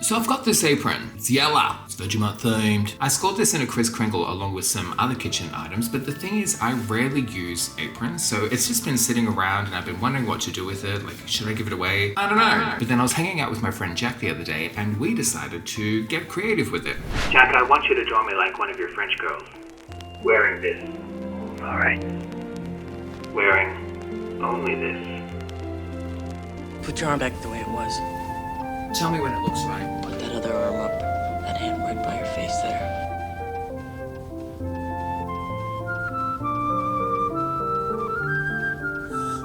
So I've got this apron. It's yellow. It's Vegemite themed. I scored this in a Kris Kringle along with some other kitchen items, but the thing is I rarely use aprons, so it's just been sitting around and I've been wondering what to do with it. Like, should I give it away? I don't know. But then I was hanging out with my friend Jack the other day and we decided to get creative with it. Jack, I want you to draw me like one of your French girls. Wearing this. Alright. Wearing only this. Put your arm back the way it was. Tell me when it looks right. Put that other arm up. That hand right by your face there.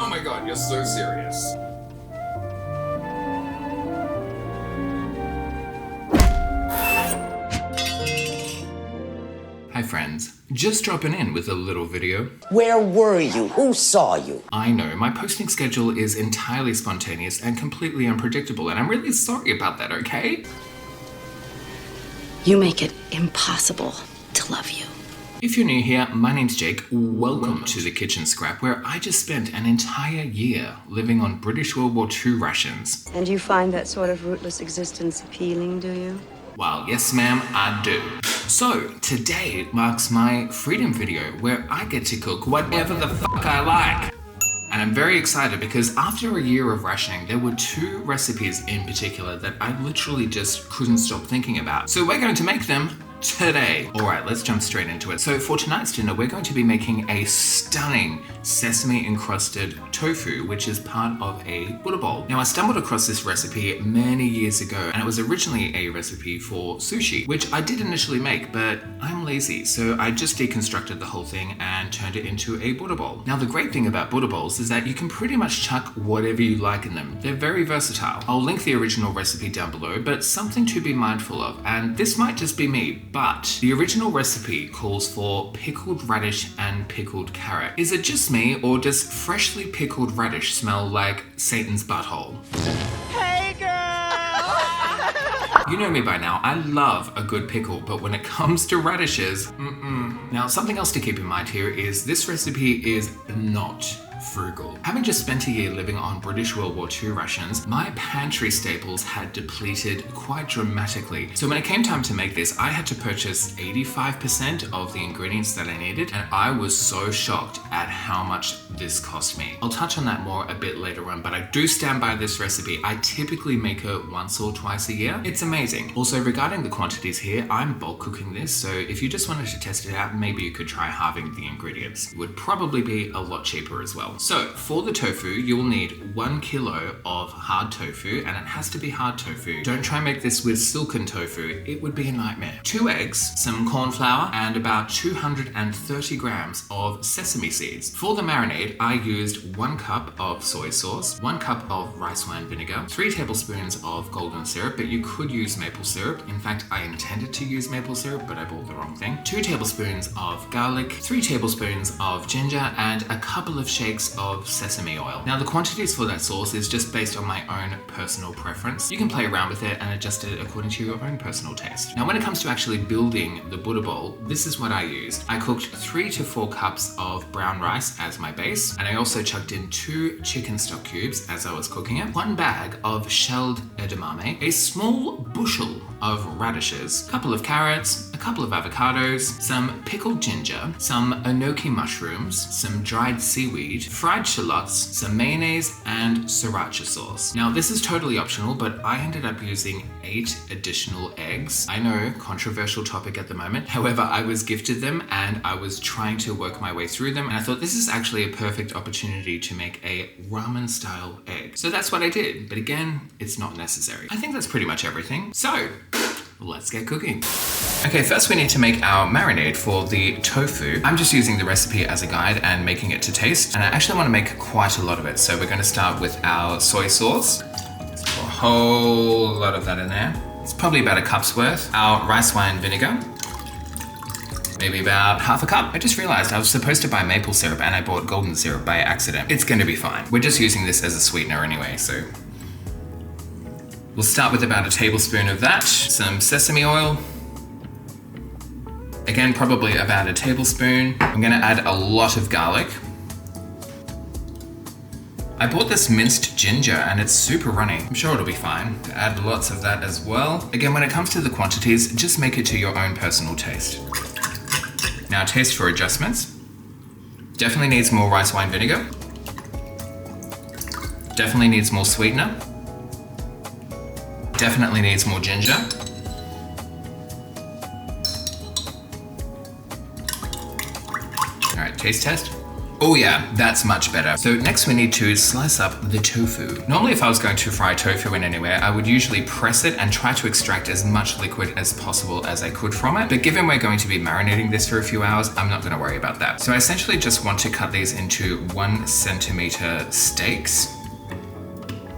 Oh my god, you're so serious. Hi friends, just dropping in with a little video. Where were you? Who saw you? I know, my posting schedule is entirely spontaneous and completely unpredictable, and I'm really sorry about that, okay? You make it impossible to love you. If you're new here, my name's Jake. Welcome to the Kitchen Scrap, where I just spent an entire year living on British World War II rations. And you find that sort of rootless existence appealing, do you? Well, yes ma'am, I do. So, today marks my freedom video where I get to cook whatever the fuck I like. And I'm very excited because after a year of rationing, there were 2 recipes in particular that I literally just couldn't stop thinking about. So we're going to make them today. All right, let's jump straight into it. So for tonight's dinner, we're going to be making a stunning sesame encrusted tofu, which is part of a Buddha bowl. Now I stumbled across this recipe many years ago, and it was originally a recipe for sushi, which I did initially make, but I'm lazy. So I just deconstructed the whole thing and turned it into a Buddha bowl. Now the great thing about Buddha bowls is that you can pretty much chuck whatever you like in them. They're very versatile. I'll link the original recipe down below, but something to be mindful of, and this might just be me, but the original recipe calls for pickled radish and pickled carrot. Is it just me, or does freshly pickled radish smell like Satan's butthole? Hey, girl! You know me by now, I love a good pickle, but when it comes to radishes, Now, something else to keep in mind here is this recipe is not frugal. Having just spent a year living on British World War II rations, my pantry staples had depleted quite dramatically. So when it came time to make this, I had to purchase 85% of the ingredients that I needed, and I was so shocked at how much this cost me. I'll touch on that more a bit later on, but I do stand by this recipe. I typically make it once or twice a year. It's amazing. Also, regarding the quantities here, I'm bulk cooking this, so if you just wanted to test it out, maybe you could try halving the ingredients. It would probably be a lot cheaper as well. So for the tofu, you'll need 1 kilo of hard tofu, and it has to be hard tofu. Don't try and make this with silken tofu. It would be a nightmare. 2 eggs, some corn flour, and about 230 grams of sesame seeds. For the marinade, I used 1 cup of soy sauce, 1 cup of rice wine vinegar, 3 tablespoons of golden syrup, but you could use maple syrup. In fact, I intended to use maple syrup, but I bought the wrong thing. 2 tablespoons of garlic, 3 tablespoons of ginger, and a couple of shakes of sesame oil. Now the quantities for that sauce is just based on my own personal preference. You can play around with it and adjust it according to your own personal taste. Now when it comes to actually building the Buddha bowl, this is what I used. I cooked 3 to 4 cups of brown rice as my base, and I also chucked in 2 chicken stock cubes as I was cooking it, 1 bag of shelled edamame, a small bushel of radishes, a couple of carrots, a couple of avocados, some pickled ginger, some enoki mushrooms, some dried seaweed, fried shallots, some mayonnaise, and sriracha sauce. Now this is totally optional, but I ended up using 8 additional eggs. I know, controversial topic at the moment. However, I was gifted them and I was trying to work my way through them, and I thought this is actually a perfect opportunity to make a ramen style egg. So that's what I did, but again, it's not necessary. I think that's pretty much everything. So let's get cooking. Okay, first we need to make our marinade for the tofu. I'm just using the recipe as a guide and making it to taste, and I actually want to make quite a lot of it. So we're going to start with our soy sauce. Let's pour a whole lot of that in there. It's probably about a cup's worth. Our rice wine vinegar, maybe about half a cup. I just realized I was supposed to buy maple syrup and I bought golden syrup by accident. It's going to be fine. We're just using this as a sweetener anyway, so we'll start with about a tablespoon of that, some sesame oil, again probably about a tablespoon. I'm going to add a lot of garlic, I bought this minced ginger and it's super runny. I'm sure it'll be fine. Add lots of that as well. Again, when it comes to the quantities, just make it to your own personal taste. Now taste for adjustments. Definitely needs more rice wine vinegar. Definitely needs more sweetener. Definitely needs more ginger. All right, taste test. Oh yeah, that's much better. So next we need to slice up the tofu. Normally if I was going to fry tofu in anywhere, I would usually press it and try to extract as much liquid as possible as I could from it. But given we're going to be marinating this for a few hours, I'm not gonna worry about that. So I essentially just want to cut these into 1 centimeter steaks.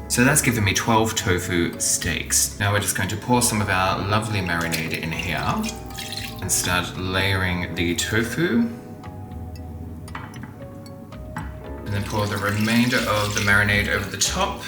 So that's given me 12 tofu steaks. Now we're just going to pour some of our lovely marinade in here and start layering the tofu. And then pour the remainder of the marinade over the top.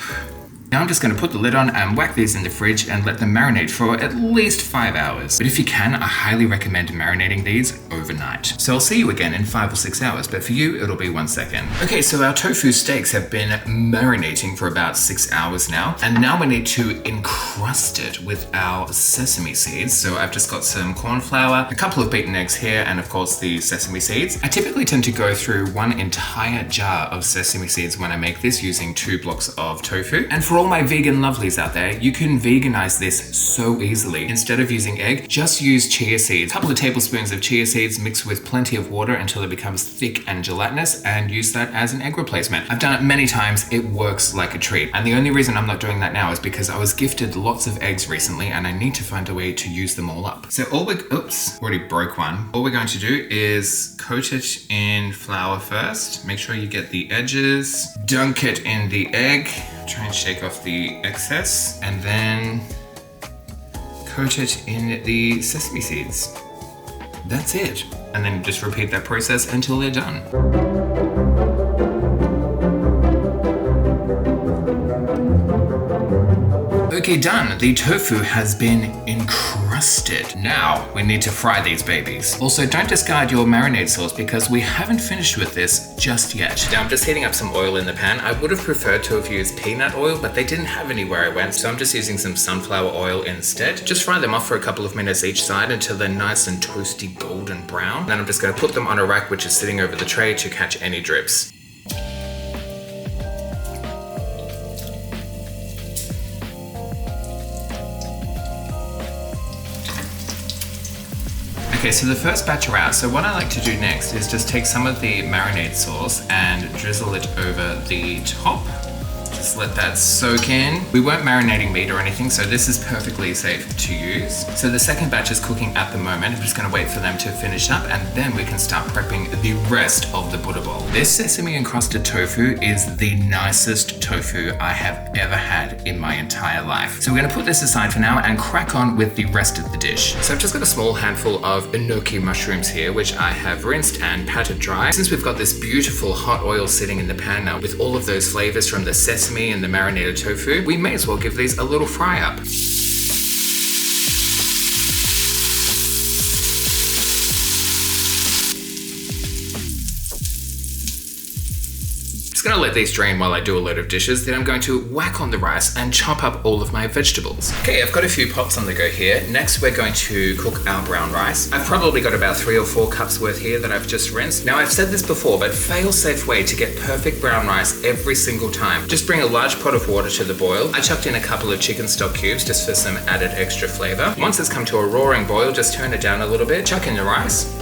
Now I'm just going to put the lid on and whack these in the fridge and let them marinate for at least 5 hours. But if you can, I highly recommend marinating these overnight. So I'll see you again in 5 or 6 hours, but for you, it'll be 1 second. Okay, so our tofu steaks have been marinating for about 6 hours now. And now we need to encrust it with our sesame seeds. So I've just got some corn flour, a couple of beaten eggs here, and of course the sesame seeds. I typically tend to go through 1 entire jar of sesame seeds when I make this using 2 blocks of tofu. And for all my vegan lovelies out there, you can veganize this so easily. Instead of using egg, just use chia seeds. A couple of tablespoons of chia seeds mixed with plenty of water until it becomes thick and gelatinous, and use that as an egg replacement. I've done it many times, it works like a treat. And the only reason I'm not doing that now is because I was gifted lots of eggs recently and I need to find a way to use them all up. So already broke one. All we're going to do is coat it in flour first. Make sure you get the edges. Dunk it in the egg. Try and shake off the excess, and then coat it in the sesame seeds. That's it. And then just repeat that process until they're done. Okay, done. The tofu has been encrusted. Now we need to fry these babies. Also, don't discard your marinade sauce because we haven't finished with this just yet. Now I'm just heating up some oil in the pan. I would have preferred to have used peanut oil, but they didn't have any where I went, so I'm just using some sunflower oil instead. Just fry them off for a couple of minutes each side until they're nice and toasty golden brown. Then I'm just going to put them on a rack which is sitting over the tray to catch any drips. Okay, so the first batch are out. So what I like to do next is just take some of the marinade sauce and drizzle it over the top. Just let that soak in. We weren't marinating meat or anything, so this is perfectly safe to use. So the second batch is cooking at the moment. I'm just gonna wait for them to finish up and then we can start prepping the rest of the Buddha bowl. This sesame encrusted tofu is the nicest tofu I have ever had in my entire life. So we're gonna put this aside for now and crack on with the rest of the dish. So I've just got a small handful of enoki mushrooms here, which I have rinsed and patted dry. Since we've got this beautiful hot oil sitting in the pan now with all of those flavors from the sesame and the marinated tofu, we may as well give these a little fry up. Just gonna let these drain while I do a load of dishes, then I'm going to whack on the rice and chop up all of my vegetables. Okay, I've got a few pots on the go here. Next, we're going to cook our brown rice. I've probably got about 3 or 4 cups worth here that I've just rinsed. Now, I've said this before, but fail-safe way to get perfect brown rice every single time. Just bring a large pot of water to the boil. I chucked in a couple of chicken stock cubes just for some added extra flavor. Once it's come to a roaring boil, just turn it down a little bit, chuck in the rice.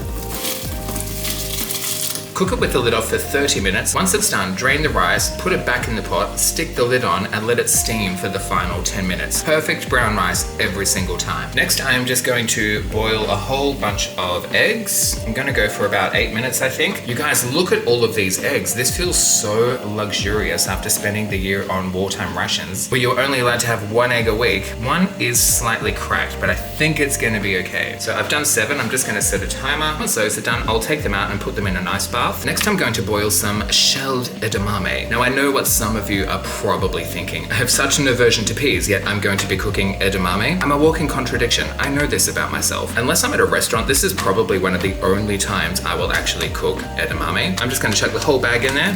Cook it with the lid off for 30 minutes. Once it's done, drain the rice, put it back in the pot, stick the lid on, and let it steam for the final 10 minutes. Perfect brown rice every single time. Next, I'm just going to boil a whole bunch of eggs. I'm gonna go for about 8 minutes, I think. You guys, look at all of these eggs. This feels so luxurious after spending the year on wartime rations, where you're only allowed to have 1 egg a week. One is slightly cracked, but I think it's gonna be okay. So I've done 7. I'm just gonna set a timer. Once those are done, I'll take them out and put them in an ice bath. Next, I'm going to boil some shelled edamame. Now, I know what some of you are probably thinking. I have such an aversion to peas, yet I'm going to be cooking edamame. I'm a walking contradiction. I know this about myself. Unless I'm at a restaurant, this is probably one of the only times I will actually cook edamame. I'm just going to chuck the whole bag in there.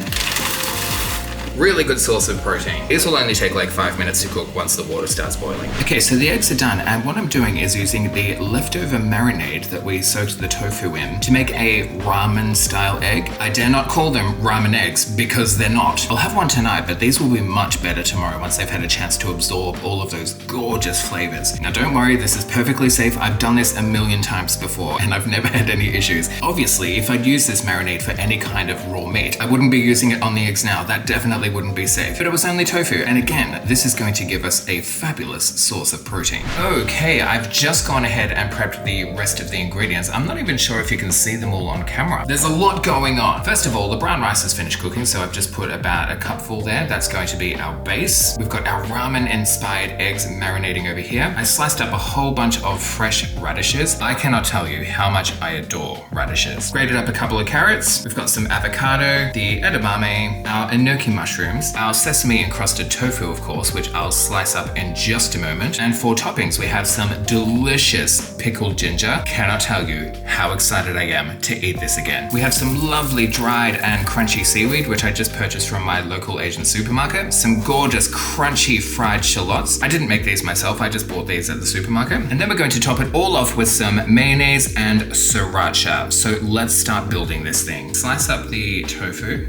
Really good source of protein. This will only take like 5 minutes to cook once the water starts boiling. Okay, so the eggs are done, and what I'm doing is using the leftover marinade that we soaked the tofu in to make a ramen style egg. I dare not call them ramen eggs because they're not. I'll have one tonight, but these will be much better tomorrow once they've had a chance to absorb all of those gorgeous flavors. Now don't worry, this is perfectly safe. I've done this a million times before and I've never had any issues. Obviously, if I'd used this marinade for any kind of raw meat, I wouldn't be using it on the eggs now. That definitely wouldn't be safe. But it was only tofu, and again, this is going to give us a fabulous source of protein. Okay, I've just gone ahead and prepped the rest of the ingredients. I'm not even sure if you can see them all on camera. There's a lot going on. First of all, the brown rice has finished cooking, so I've just put about a cupful there. That's going to be our base. We've got our ramen-inspired eggs marinating over here. I sliced up a whole bunch of fresh radishes. I cannot tell you how much I adore radishes. Grated up a couple of carrots. We've got some avocado, the edamame, our enoki mushrooms, our sesame encrusted tofu, of course, which I'll slice up in just a moment. And for toppings, we have some delicious pickled ginger. Cannot tell you how excited I am to eat this again. We have some lovely dried and crunchy seaweed, which I just purchased from my local Asian supermarket. Some gorgeous crunchy fried shallots. I didn't make these myself, I just bought these at the supermarket. And then we're going to top it all off with some mayonnaise and sriracha. So let's start building this thing. Slice up the tofu.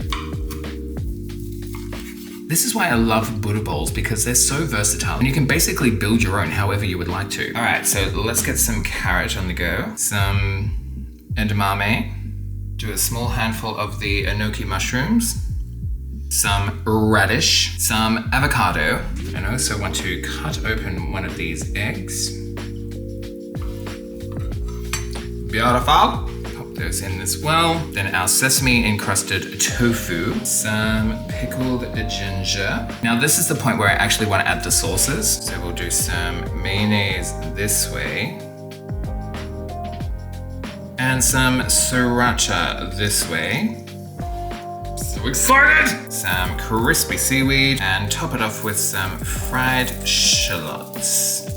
This is why I love Buddha bowls, because they're so versatile and you can basically build your own however you would like to. All right, so let's get some carrot on the go, some edamame, do a small handful of the enoki mushrooms, some radish, some avocado, and also want to cut open one of these eggs. Beautiful. Those in as well. Then our sesame encrusted tofu, some pickled ginger. Now this is the point where I actually want to add the sauces. So we'll do some mayonnaise this way and some sriracha this way. So excited! Some crispy seaweed and top it off with some fried shallots.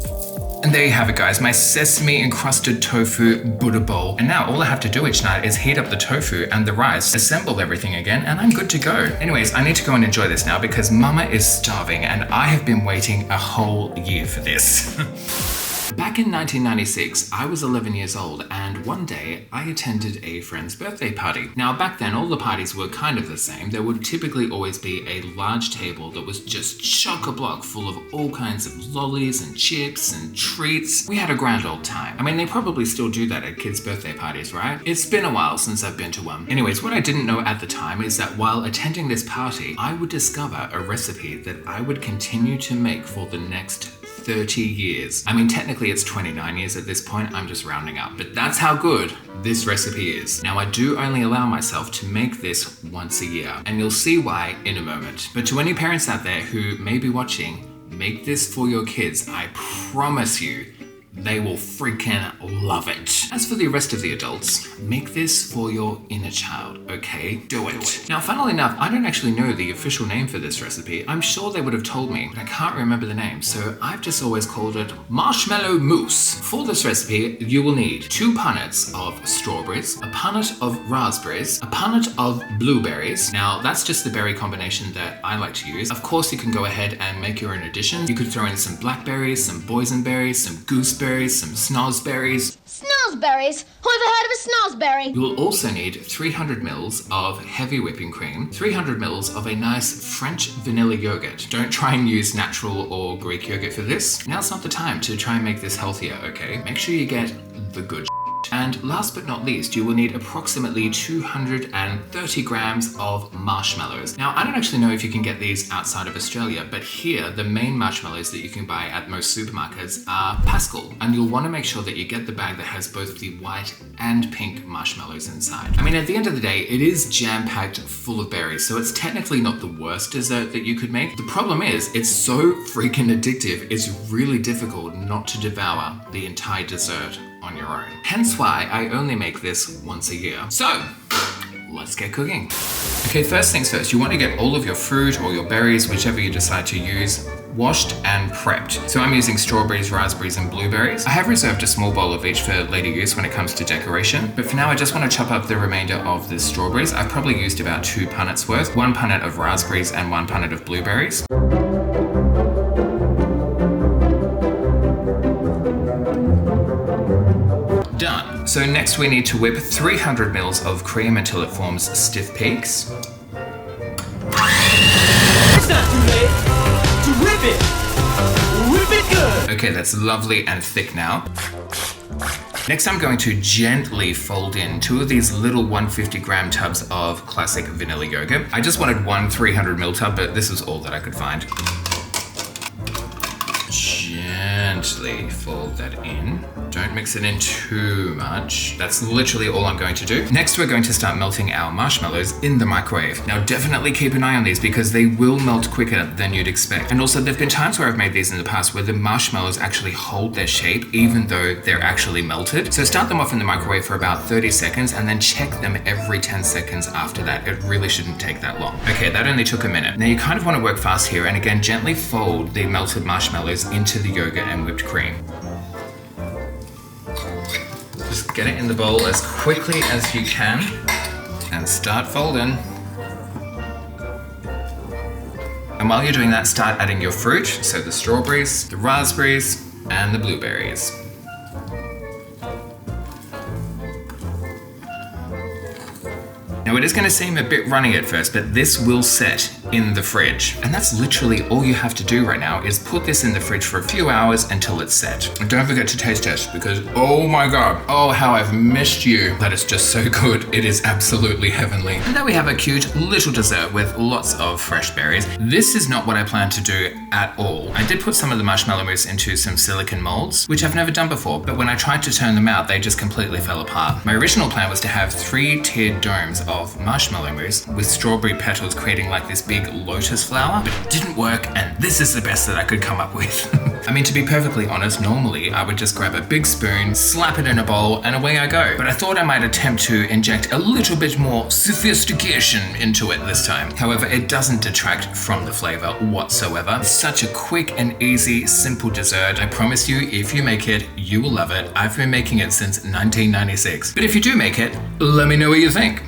And there you have it, guys, my sesame encrusted tofu Buddha bowl. And now all I have to do each night is heat up the tofu and the rice, assemble everything again, and I'm good to go. Anyways, I need to go and enjoy this now because Mama is starving and I have been waiting a whole year for this. Back in 1996, I was 11 years old, and one day I attended a friend's birthday party. Now back then, all the parties were kind of the same. There would typically always be a large table that was just chock-a-block full of all kinds of lollies and chips and treats. We had a grand old time. I mean, they probably still do that at kids' birthday parties, right? It's been a while since I've been to one. Anyways, what I didn't know at the time is that while attending this party, I would discover a recipe that I would continue to make for the next 30 years. I mean, technically it's 29 years at this point, I'm just rounding up, but that's how good this recipe is. Now, I do only allow myself to make this once a year, and you'll see why in a moment. But to any parents out there who may be watching, make this for your kids. I promise you, they will freaking love it. As for the rest of the adults, make this for your inner child, okay? Do it. Now, funnily enough, I don't actually know the official name for this recipe. I'm sure they would have told me, but I can't remember the name, so I've just always called it Marshmallow Mousse. For this recipe, you will need 2 punnets of strawberries, a punnet of raspberries, a punnet of blueberries. Now, that's just the berry combination that I like to use. Of course, you can go ahead and make your own additions. You could throw in some blackberries, some boysenberries, some gooseberries, some snozberries. Snozberries? Who ever heard of a snozberry? You will also need 300 mils of heavy whipping cream, 300 mils of a nice French vanilla yogurt. Don't try and use natural or Greek yogurt for this. Now's not the time to try and make this healthier, okay? Make sure you get the good shit. And last but not least, you will need approximately 230 grams of marshmallows. Now, I don't actually know if you can get these outside of Australia, but here, the main marshmallows that you can buy at most supermarkets are Pascal. And you'll want to make sure that you get the bag that has both the white and pink marshmallows inside. I mean, at the end of the day, it is jam-packed full of berries, so it's technically not the worst dessert that you could make. The problem is, it's so freaking addictive, it's really difficult not to devour the entire dessert on your own. Hence why I only make this once a year. So, let's get cooking. Okay, first things first, you want to get all of your fruit or your berries, whichever you decide to use, washed and prepped. So I'm using strawberries, raspberries, and blueberries. I have reserved a small bowl of each for later use when it comes to decoration, but for now I just want to chop up the remainder of the strawberries. I've probably used about 2 punnets worth, 1 punnet of raspberries and 1 punnet of blueberries. Done. So next we need to whip 300 ml of cream until it forms stiff peaks. It's not too late to whip it. Whip it good. Okay, that's lovely and thick now. Next, I'm going to gently fold in 2 of these little 150 gram tubs of classic vanilla yogurt. I just wanted 1 300 ml tub, but this is all that I could find. Gently fold that in. Don't mix it in too much. That's literally all I'm going to do. Next, we're going to start melting our marshmallows in the microwave. Now, definitely keep an eye on these because they will melt quicker than you'd expect. And also, there've been times where I've made these in the past where the marshmallows actually hold their shape even though they're actually melted. So start them off in the microwave for about 30 seconds and then check them every 10 seconds after that. It really shouldn't take that long. Okay, that only took a minute. Now, you kind of want to work fast here and again, gently fold the melted marshmallows into the yogurt and whipped cream. Just get it in the bowl as quickly as you can and start folding. And while you're doing that, start adding your fruit, so the strawberries, the raspberries, and the blueberries. Now it is going to seem a bit runny at first, but this will set in the fridge. And that's literally all you have to do right now is put this in the fridge for a few hours until it's set. And don't forget to taste test because oh my god, oh how I've missed you. That is just so good. It is absolutely heavenly. And then we have a cute little dessert with lots of fresh berries. This is not what I plan to do at all. I did put some of the marshmallow mousse into some silicone molds, which I've never done before, but when I tried to turn them out, they just completely fell apart. My original plan was to have 3 tiered domes of marshmallow mousse with strawberry petals creating like this big lotus flower, but it didn't work and this is the best that I could come up with. I mean, to be perfectly honest, normally I would just grab a big spoon, slap it in a bowl and away I go. But I thought I might attempt to inject a little bit more sophistication into it this time. However, it doesn't detract from the flavor whatsoever. It's such a quick and easy, simple dessert. I promise you, if you make it, you will love it. I've been making it since 1996. But if you do make it, let me know what you think.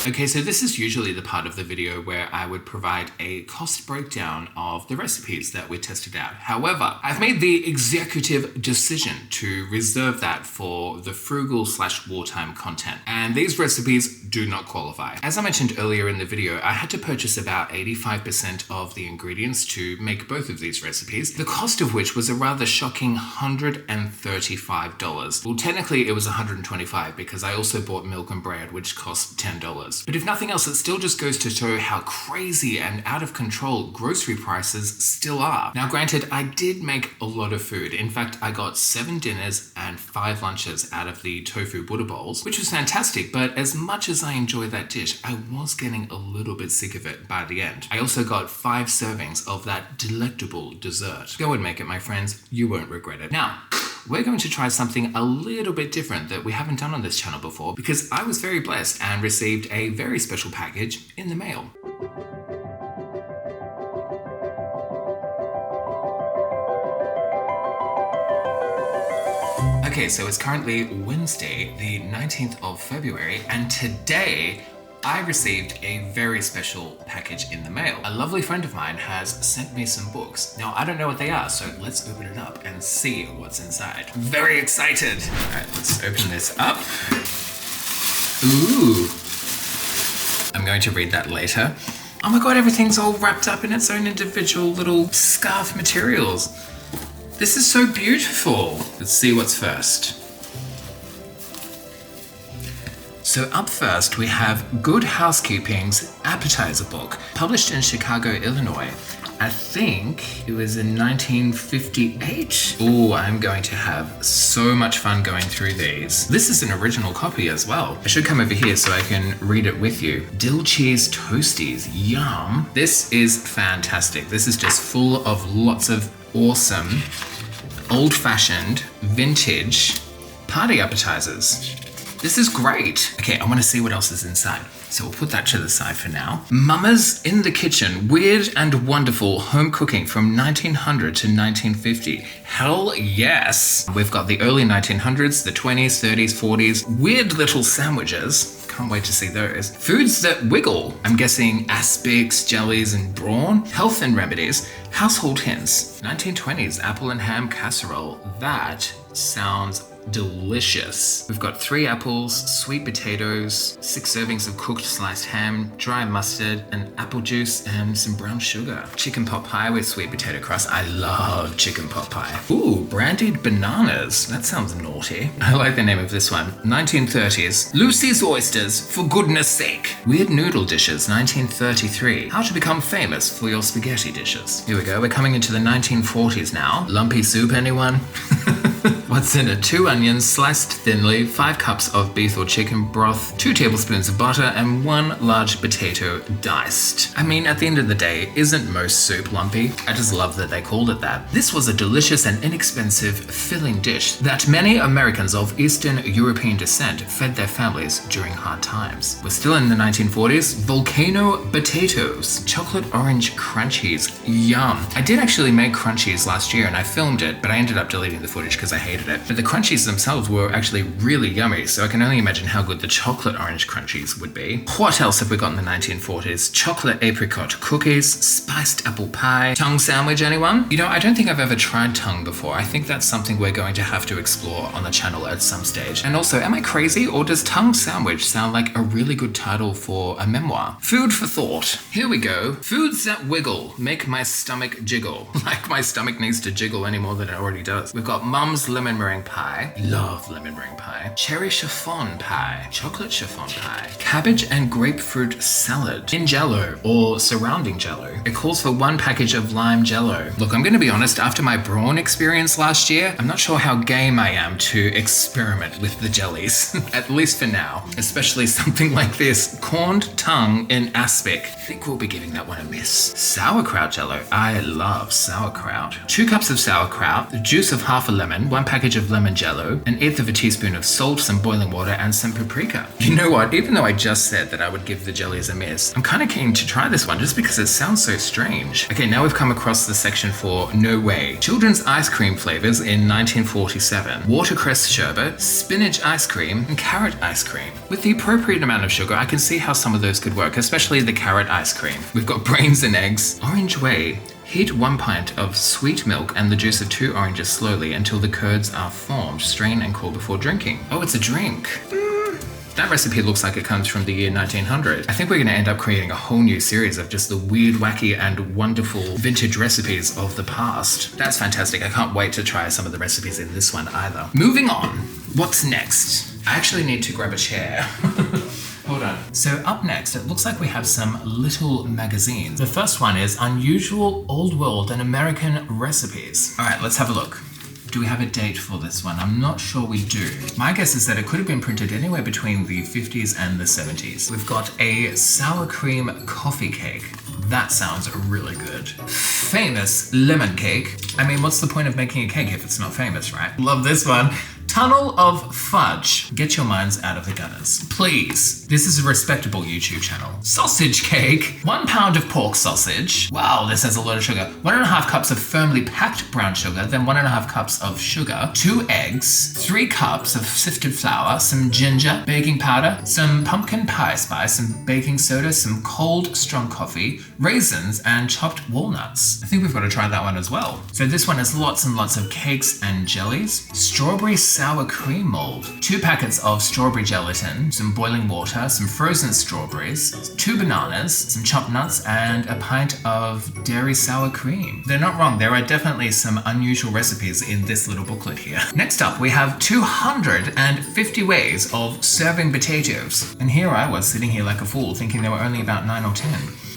Okay, so this is usually the part of the video where I would provide a cost breakdown of the recipes that we tested out. However, I've made the executive decision to reserve that for the frugal/wartime content. And these recipes do not qualify. As I mentioned earlier in the video, I had to purchase about 85% of the ingredients to make both of these recipes, the cost of which was a rather shocking $135. Well, technically it was $125 because I also bought milk and bread, which cost $10. But if nothing else, it still just goes to show how crazy and out of control grocery prices still are. Now, granted, I did make a lot of food. In fact, I got 7 dinners and 5 lunches out of the tofu Buddha bowls, which was fantastic. But as much as I enjoyed that dish, I was getting a little bit sick of it by the end. I also got 5 servings of that delectable dessert. Go and make it, my friends. You won't regret it. Now, we're going to try something a little bit different that we haven't done on this channel before because I was very blessed and received a very special package in the mail. Okay, so it's currently Wednesday, the 19th of February, and today I received a very special package in the mail. A lovely friend of mine has sent me some books. Now, I don't know what they are, so let's open it up and see what's inside. Very excited. All right, let's open this up. Ooh. I'm going to read that later. Oh my god, everything's all wrapped up in its own individual little scarf materials. This is so beautiful. Let's see what's first. So up first, we have Good Housekeeping's Appetizer Book, published in Chicago, Illinois. I think it was in 1958. Oh, I'm going to have so much fun going through these. This is an original copy as well. I should come over here so I can read it with you. Dill cheese toasties, yum. This is fantastic. This is just full of lots of awesome, old-fashioned, vintage party appetizers. This is great. Okay, I want to see what else is inside. So we'll put that to the side for now. Mama's in the Kitchen, weird and wonderful home cooking from 1900 to 1950. Hell yes. We've got the early 1900s, the 20s, 30s, 40s, weird little sandwiches. Can't wait to see those. Foods that wiggle. I'm guessing aspics, jellies, and brawn. Health and remedies. Household hints. 1920s apple and ham casserole. That sounds delicious. We've got 3 apples, sweet potatoes, 6 servings of cooked sliced ham, dry mustard, and apple juice, and some brown sugar. Chicken pot pie with sweet potato crust. I love chicken pot pie. Ooh, brandied bananas. That sounds naughty. I like the name of this one. 1930s. Lucy's Oysters, for goodness sake. Weird noodle dishes, 1933. How to become famous for your spaghetti dishes. Here we go. We're coming into the 1940s now. Lumpy soup, anyone? What's in it? 2 onions sliced thinly, 5 cups of beef or chicken broth, 2 tablespoons of butter, and 1 large potato diced. I mean, at the end of the day, isn't most soup lumpy? I just love that they called it that. This was a delicious and inexpensive filling dish that many Americans of Eastern European descent fed their families during hard times. We're still in the 1940s. Volcano potatoes, chocolate orange crunchies. Yum. I did actually make crunchies last year and I filmed it, but I ended up deleting the footage because I hated it. But the crunchies themselves were actually really yummy, so I can only imagine how good the chocolate orange crunchies would be. What else have we got in the 1940s? Chocolate apricot cookies, spiced apple pie, tongue sandwich, anyone? You know, I don't think I've ever tried tongue before. I think that's something we're going to have to explore on the channel at some stage. And also, am I crazy, or does tongue sandwich sound like a really good title for a memoir? Food for thought. Here we go. Foods that wiggle make my stomach jiggle. Like my stomach needs to jiggle any more than it already does. We've got Mum's lemon meringue pie. Love lemon meringue pie. Cherry chiffon pie. Chocolate chiffon pie. Cabbage and grapefruit salad. In jello or surrounding jello. It calls for 1 package of lime jello. Look, I'm gonna be honest, after my brawn experience last year, I'm not sure how game I am to experiment with the jellies. At least for now. Especially something like this. Corned tongue in aspic. I think we'll be giving that one a miss. Sauerkraut jello. I love sauerkraut. 2 cups of sauerkraut, the juice of half a lemon, 1 package of lemon jello, 1/8 of a teaspoon of salt, some boiling water, and some paprika. You know what? Even though I just said that I would give the jellies a miss, I'm kind of keen to try this one just because it sounds so strange. Okay, now we've come across the section for No Way. Children's ice cream flavors in 1947. Watercress sherbet, spinach ice cream, and carrot ice cream. With the appropriate amount of sugar, I can see how some of those could work, especially the carrot ice cream. We've got brains and eggs. Orange Way. Heat 1 pint of sweet milk and the juice of 2 oranges slowly until the curds are formed. Strain and cool before drinking. Oh, it's a drink. That recipe looks like it comes from the year 1900. I think we're going to end up creating a whole new series of just the weird, wacky, and wonderful vintage recipes of the past. That's fantastic. I can't wait to try some of the recipes in this one either. Moving on. What's next? I actually need to grab a chair. Hold on. So up next, it looks like we have some little magazines. The first one is Unusual Old World and American Recipes. All right, let's have a look. Do we have a date for this one? I'm not sure we do. My guess is that it could have been printed anywhere between the 50s and the 70s. We've got a sour cream coffee cake. That sounds really good. Famous lemon cake. I mean, what's the point of making a cake if it's not famous, right? Love this one. Tunnel of Fudge. Get your minds out of the gutters. Please. This is a respectable YouTube channel. Sausage cake. 1 pound of pork sausage. Wow, this has a lot of sugar. 1.5 cups of firmly packed brown sugar, then 1.5 cups of sugar, 2 eggs, 3 cups of sifted flour, some ginger, baking powder, some pumpkin pie spice, some baking soda, some cold strong coffee, raisins, and chopped walnuts. I think we've got to try that one as well. So this one has lots and lots of cakes and jellies. Strawberry sour cream mold, 2 packets of strawberry gelatin, some boiling water, some frozen strawberries, 2 bananas, some chopped nuts, and a pint of dairy sour cream. They're not wrong, there are definitely some unusual recipes in this little booklet here. Next up, we have 250 ways of serving potatoes. And here I was sitting here like a fool thinking there were only about 9 or 10.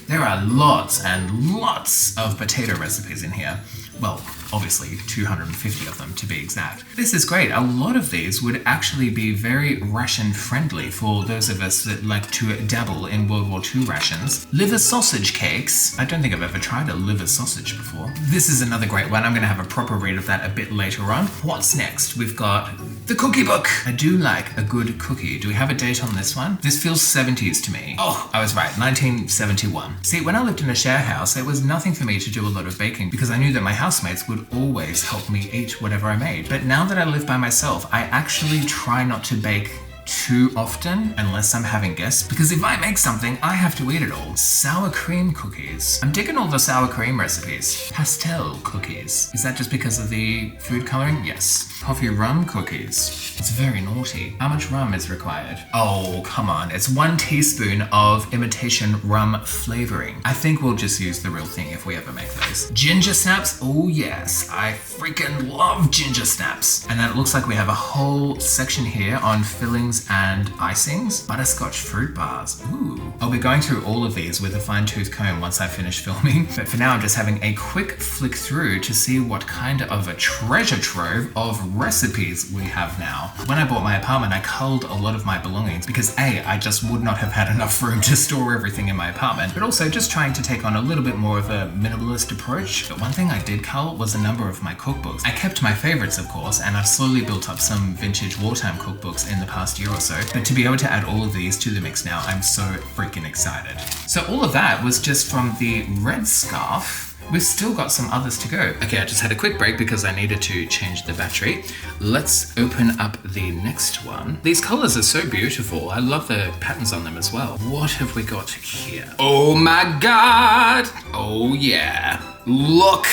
There are lots and lots of potato recipes in here. Well, obviously 250 of them to be exact. This is great. A lot of these would actually be very ration friendly for those of us that like to dabble in World War II rations. Liver sausage cakes. I don't think I've ever tried a liver sausage before. This is another great one. I'm going to have a proper read of that a bit later on. What's next? We've got the cookie book. I do like a good cookie. Do we have a date on this one? This feels 70s to me. Oh, I was right. 1971. See, when I lived in a share house, it was nothing for me to do a lot of baking because I knew that my housemates would always help me eat whatever I made. But now that I live by myself, I actually try not to bake too often unless I'm having guests, because if I make something, I have to eat it all. Sour cream cookies. I'm digging all the sour cream recipes. Pastel cookies. Is that just because of the food coloring? Yes. Coffee rum cookies. It's very naughty. How much rum is required? Oh, come on. It's 1 teaspoon of imitation rum flavoring. I think we'll just use the real thing if we ever make those. Ginger snaps. Oh yes, I freaking love ginger snaps. And then it looks like we have a whole section here on fillings and icings. Butterscotch fruit bars. Ooh. I'll be going through all of these with a fine-tooth comb once I finish filming. But for now, I'm just having a quick flick through to see what kind of a treasure trove of recipes we have now. When I bought my apartment, I culled a lot of my belongings because A, I just would not have had enough room to store everything in my apartment, but also just trying to take on a little bit more of a minimalist approach. But one thing I did cull was a number of my cookbooks. I kept my favorites, of course, and I've slowly built up some vintage wartime cookbooks in the past year or so, but to be able to add all of these to the mix now, I'm so freaking excited. So all of that was just from the red scarf. We've still got some others to go. Okay, I just had a quick break because I needed to change the battery. Let's open up the next one. These colors are so beautiful. I love the patterns on them as well. What have we got here? Oh my God! Oh yeah. Look!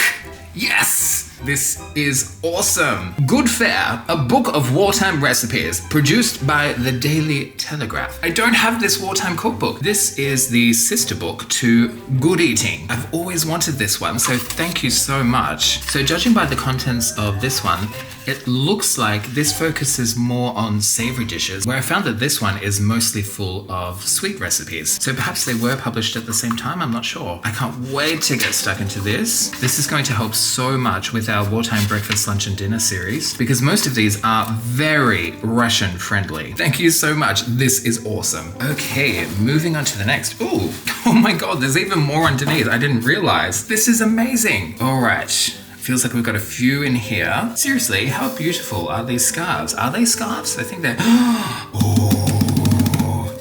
Yes! This is awesome. Good Fare, a book of wartime recipes produced by the Daily Telegraph. I don't have this wartime cookbook. This is the sister book to Good Eating. I've always wanted this one, so thank you so much. So judging by the contents of this one, it looks like this focuses more on savory dishes, where I found that this one is mostly full of sweet recipes. So perhaps they were published at the same time, I'm not sure. I can't wait to get stuck into this. This is going to help so much with our wartime breakfast, lunch and dinner series, because most of these are very Russian friendly. Thank you so much. This is awesome. Okay, moving on to the next. Ooh, oh my God, there's even more underneath. I didn't realize. This is amazing. All right. Feels like we've got a few in here. Seriously, how beautiful are these scarves? Are they scarves? I think they're... Oh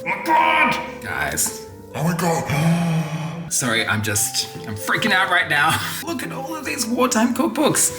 my God! Guys. Oh my God. Sorry, I'm freaking out right now. Look at all of these wartime cookbooks.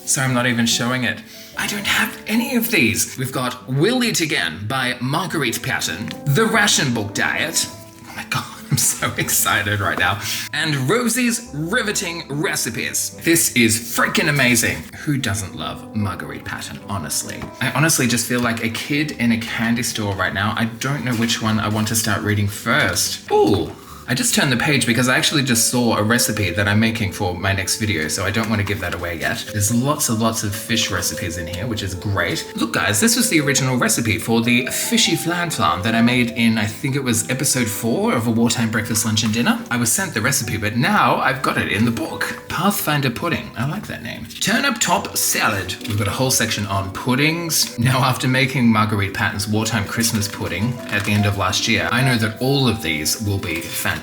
Sorry, I'm not even showing it. I don't have any of these. We've got We'll Eat Again by Marguerite Patton, The Ration Book Diet. Oh my God. I'm so excited right now. And Rosie's Riveting Recipes. This is freaking amazing. Who doesn't love Marguerite Patton, honestly? I honestly just feel like a kid in a candy store right now. I don't know which one I want to start reading first. Ooh. I just turned the page because I actually just saw a recipe that I'm making for my next video, so I don't want to give that away yet. There's lots of fish recipes in here, which is great. Look guys, this was the original recipe for the fishy flan flan that I made in, I think it was episode 4 of A Wartime Breakfast, Lunch and Dinner. I was sent the recipe, but now I've got it in the book. Pathfinder Pudding, I like that name. Turnip Top Salad. We've got a whole section on puddings. Now after making Marguerite Patton's Wartime Christmas Pudding at the end of last year, I know that all of these will be fantastic.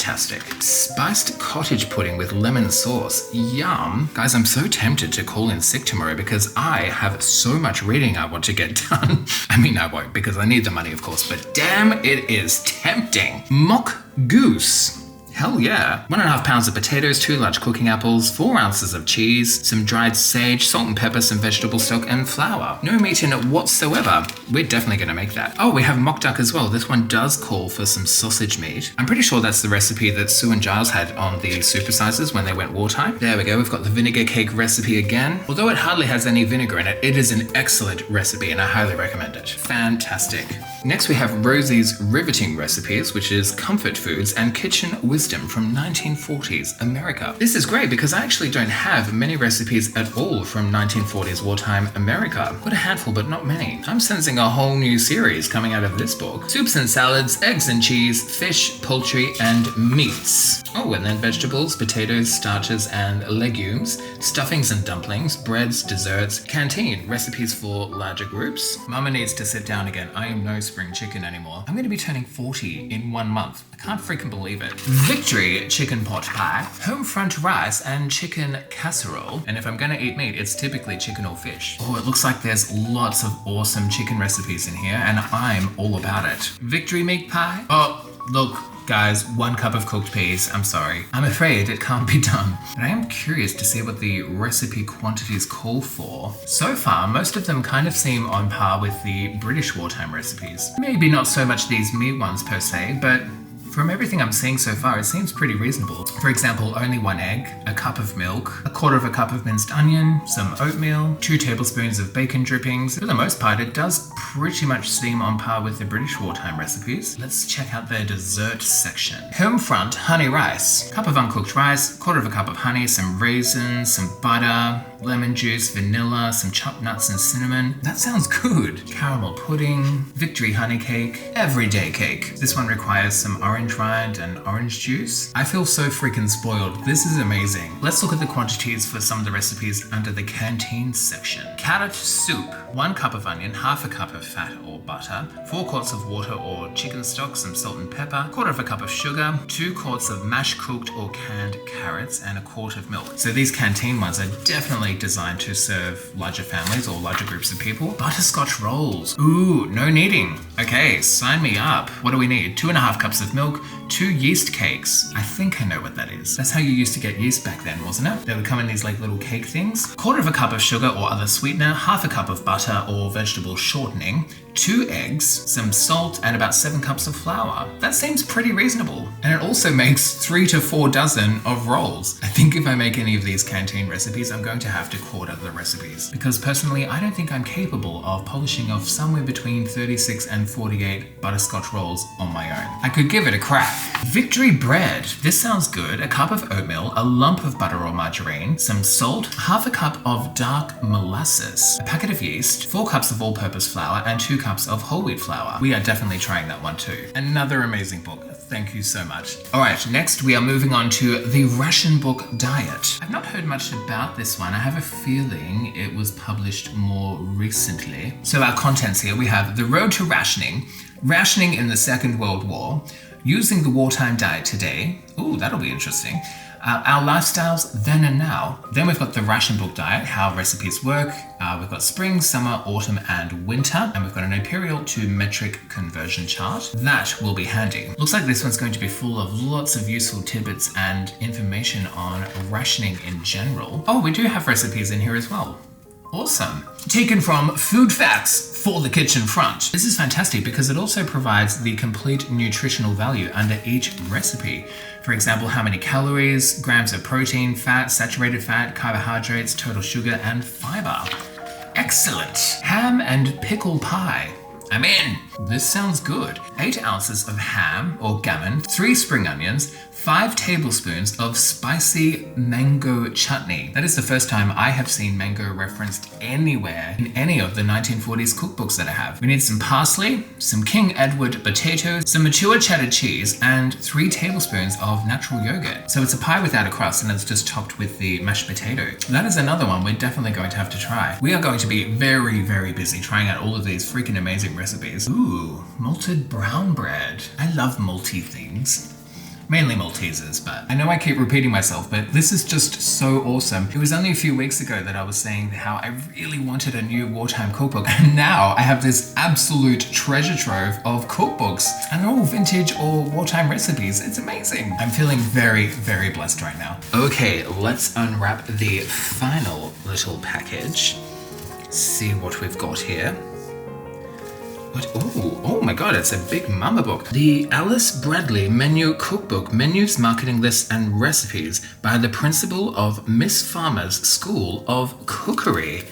Spiced cottage pudding with lemon sauce. Yum. Guys, I'm so tempted to call in sick tomorrow because I have so much reading I want to get done. I mean, I won't because I need the money, of course, but damn, it is tempting. Mock goose. Hell yeah. 1.5 pounds of potatoes, 2 large cooking apples, 4 ounces of cheese, some dried sage, salt and pepper, some vegetable stock, and flour. No meat in it whatsoever. We're definitely gonna make that. Oh, we have mock duck as well. This one does call for some sausage meat. I'm pretty sure that's the recipe that Sue and Giles had on the supersizers when they went wartime. There we go, we've got the vinegar cake recipe again. Although it hardly has any vinegar in it, it is an excellent recipe and I highly recommend it. Fantastic. Next we have Rosie's Riveting Recipes, which is comfort foods and kitchen wisdom wisdom from 1940s America. This is great because I actually don't have many recipes at all from 1940s wartime America. Got a handful, but not many. I'm sensing a whole new series coming out of this book. Soups and salads, eggs and cheese, fish, poultry, and meats. Oh, and then vegetables, potatoes, starches, and legumes, stuffings and dumplings, breads, desserts, canteen, recipes for larger groups. Mama needs to sit down again. I am no spring chicken anymore. I'm going to be turning 40 in 1 month. I can't freaking believe it. Victory chicken pot pie, home front rice, and chicken casserole. And if I'm going to eat meat, it's typically chicken or fish. Oh, it looks like there's lots of awesome chicken recipes in here, and I'm all about it. Victory meat pie? Oh, look. Guys, 1 cup of cooked peas. I'm sorry. I'm afraid it can't be done. But I am curious to see what the recipe quantities call for. So far, most of them kind of seem on par with the British wartime recipes. Maybe not so much these meat ones per se, but from everything I'm seeing so far, it seems pretty reasonable. For example, only 1 egg, a cup of milk, 1/4 cup of minced onion, some oatmeal, 2 tablespoons of bacon drippings. For the most part, it does pretty much seem on par with the British wartime recipes. Let's check out their dessert section. Home front honey rice, cup of uncooked rice, 1/4 cup of honey, some raisins, some butter, lemon juice, vanilla, some chopped nuts and cinnamon. That sounds good. Caramel pudding, victory honey cake, everyday cake. This one requires some orange rind and orange juice. I feel so freaking spoiled. This is amazing. Let's look at the quantities for some of the recipes under the canteen section. Carrot soup, 1 cup of onion, 1/2 cup of fat or butter, 4 quarts of water or chicken stock, some salt and pepper, 1/4 cup of sugar, 2 quarts of mashed cooked or canned carrots, and 1 quart of milk. So these canteen ones are definitely designed to serve larger families or larger groups of people. Butterscotch rolls. Ooh, no kneading. Okay, sign me up. What do we need? 2.5 cups of milk, 2 yeast cakes. I think I know what that is. That's how you used to get yeast back then, wasn't it? They would come in these like little cake things. 1/4 cup of sugar or other sweetener, 1/2 cup of butter or vegetable shortening, 2 eggs, some salt, and about 7 cups of flour. That seems pretty reasonable. And it also makes 3 to 4 dozen of rolls. I think if I make any of these canteen recipes, I'm going to have to quarter the recipes. Because personally, I don't think I'm capable of polishing off somewhere between 36 and 48 butterscotch rolls on my own. I could give it a crack. Victory bread. This sounds good. 1 cup of oatmeal, a lump of butter or margarine, some salt, 1/2 cup of dark molasses, a packet of yeast, 4 cups of all-purpose flour, and 2 cups of whole wheat flour. We are definitely trying that one too. Another amazing book. Thank you so much. All right, next we are moving on to the ration book diet. I've not heard much about this one. I have a feeling it was published more recently. So our contents here, we have The Road to Rationing, Rationing in the Second World War, Using the Wartime Diet Today. Ooh, that'll be interesting. Our lifestyles then and now. Then we've got the ration book diet, how recipes work. We've got spring, summer, autumn, and winter. And we've got an imperial to metric conversion chart. That will be handy. Looks like this one's going to be full of lots of useful tidbits and information on rationing in general. Oh, we do have recipes in here as well. Awesome. Taken from Food Facts for the Kitchen Front. This is fantastic because it also provides the complete nutritional value under each recipe. For example, how many calories, grams of protein, fat, saturated fat, carbohydrates, total sugar, and fiber. Excellent. Ham and pickle pie. I'm in. This sounds good. 8 ounces of ham or gammon, 3 spring onions, 5 tablespoons of spicy mango chutney. That is the first time I have seen mango referenced anywhere in any of the 1940s cookbooks that I have. We need some parsley, some King Edward potatoes, some mature cheddar cheese, and 3 tablespoons of natural yogurt. So it's a pie without a crust and it's just topped with the mashed potato. That is another one we're definitely going to have to try. We are going to be very, very busy trying out all of these freaking amazing recipes. Ooh, malted brown bread. I love malty things. Mainly Maltesers, but I know I keep repeating myself, but this is just so awesome. It was only a few weeks ago that I was saying how I really wanted a new wartime cookbook, and now I have this absolute treasure trove of cookbooks, and they're all vintage or wartime recipes. It's amazing. I'm feeling very, very blessed right now. Okay, let's unwrap the final little package. See what we've got here. What? Oh my god, it's a big mama book. The Alice Bradley Menu Cookbook, Menus, Marketing Lists and Recipes by the Principal of Miss Farmer's School of Cookery.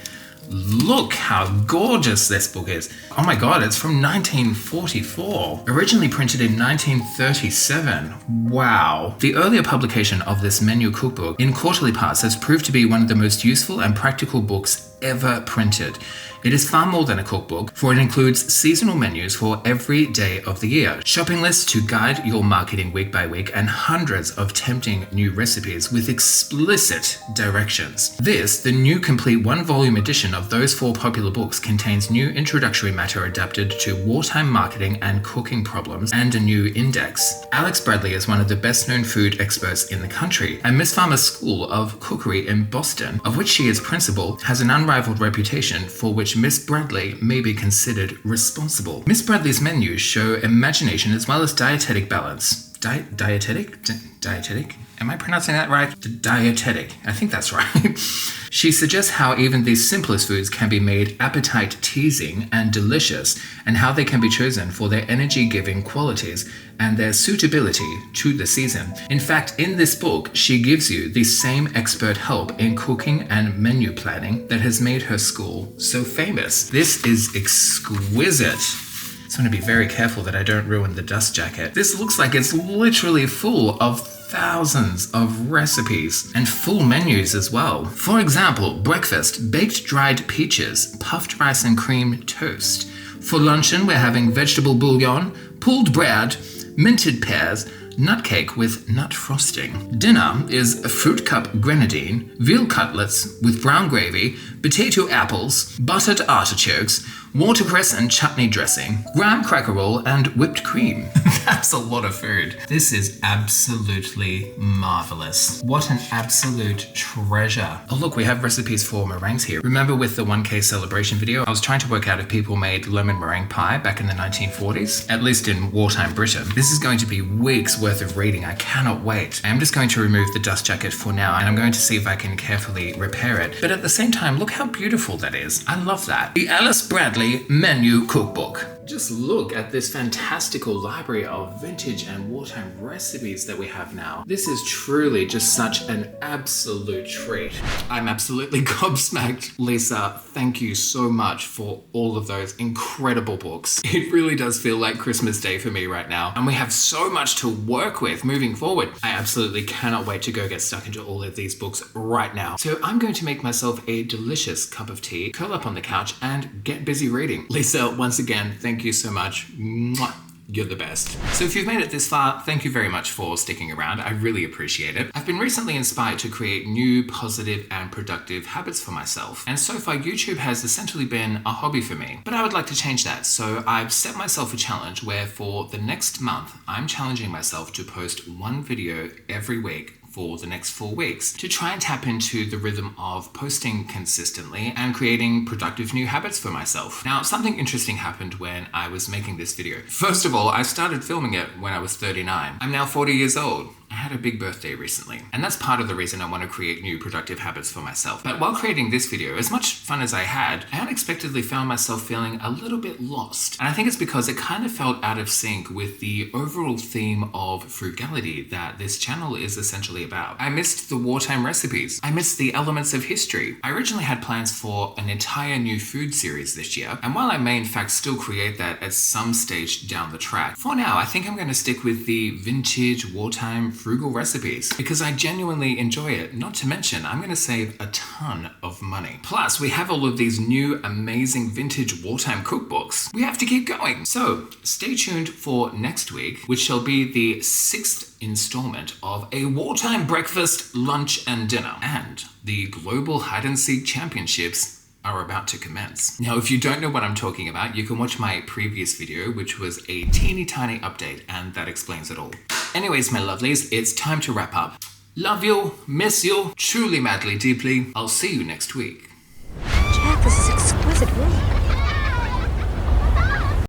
Look how gorgeous this book is. Oh my god, it's from 1944. Originally printed in 1937. Wow. The earlier publication of this menu cookbook in quarterly parts has proved to be one of the most useful and practical books ever printed. It is far more than a cookbook, for it includes seasonal menus for every day of the year, shopping lists to guide your marketing week by week, and hundreds of tempting new recipes with explicit directions. This, the new complete one-volume edition of those 4 popular books, contains new introductory matter adapted to wartime marketing and cooking problems, and a new index. Alex Bradley is one of the best-known food experts in the country, and Miss Farmer's School of Cookery in Boston, of which she is principal, has an unrivaled reputation for which Miss Bradley may be considered responsible. Miss Bradley's menus show imagination as well as dietetic balance. Dietetic? Am I pronouncing that right? Dietetic. I think that's right. She suggests how even the simplest foods can be made appetite-teasing and delicious, and how they can be chosen for their energy-giving qualities and their suitability to the season. In fact, in this book, she gives you the same expert help in cooking and menu planning that has made her school so famous. This is exquisite. So I'm going to be very careful that I don't ruin the dust jacket. This looks like it's literally full of thousands of recipes and full menus as well. For example, breakfast, baked dried peaches, puffed rice and cream toast. For luncheon, we're having vegetable bouillon, pulled bread, minted pears, nut cake with nut frosting. Dinner is a fruit cup grenadine, veal cutlets with brown gravy, potato apples, buttered artichokes, watercress and chutney dressing, graham cracker roll, and whipped cream. That's a lot of food. This is absolutely marvelous. What an absolute treasure. Oh look, we have recipes for meringues here. Remember with the 1K celebration video, I was trying to work out if people made lemon meringue pie back in the 1940s, at least in wartime Britain. This is going to be weeks worth of reading. I cannot wait. I'm just going to remove the dust jacket for now, and I'm going to see if I can carefully repair it. But at the same time, look how beautiful that is. I love that. The Alice Bradley Menu Cookbook. Just look at this fantastical library of vintage and wartime recipes that we have now. This is truly just such an absolute treat. I'm absolutely gobsmacked. Lisa, thank you so much for all of those incredible books. It really does feel like Christmas Day for me right now, and we have so much to work with moving forward. I absolutely cannot wait to go get stuck into all of these books right now. So I'm going to make myself a delicious cup of tea, curl up on the couch, and get busy reading. Lisa, once again, thank you so much. Mwah. You're the best. So if you've made it this far, thank you very much for sticking around. I really appreciate it. I've been recently inspired to create new positive and productive habits for myself. And so far, YouTube has essentially been a hobby for me. But I would like to change that. So I've set myself a challenge where for the next month, I'm challenging myself to post 1 video every week for the next 4 weeks to try and tap into the rhythm of posting consistently and creating productive new habits for myself. Now, something interesting happened when I was making this video. First of all, I started filming it when I was 39. I'm now 40 years old. I had a big birthday recently, and that's part of the reason I want to create new productive habits for myself. But while creating this video, as much fun as I had, I unexpectedly found myself feeling a little bit lost. And I think it's because it kind of felt out of sync with the overall theme of frugality that this channel is essentially about. I missed the wartime recipes. I missed the elements of history. I originally had plans for an entire new food series this year, and while I may in fact still create that at some stage down the track, for now I think I'm going to stick with the vintage wartime frugal recipes because I genuinely enjoy it. Not to mention, I'm going to save a ton of money. Plus, we have all of these new amazing vintage wartime cookbooks. We have to keep going. So stay tuned for next week, which shall be the 6th installment of a wartime breakfast, lunch, and dinner. And the Global Hide and Seek Championships are about to commence. Now, if you don't know what I'm talking about, you can watch my previous video, which was a teeny tiny update, and that explains it all. Anyways, my lovelies, it's time to wrap up. Love you, miss you, truly, madly, deeply. I'll see you next week. Jack, this is exquisite work.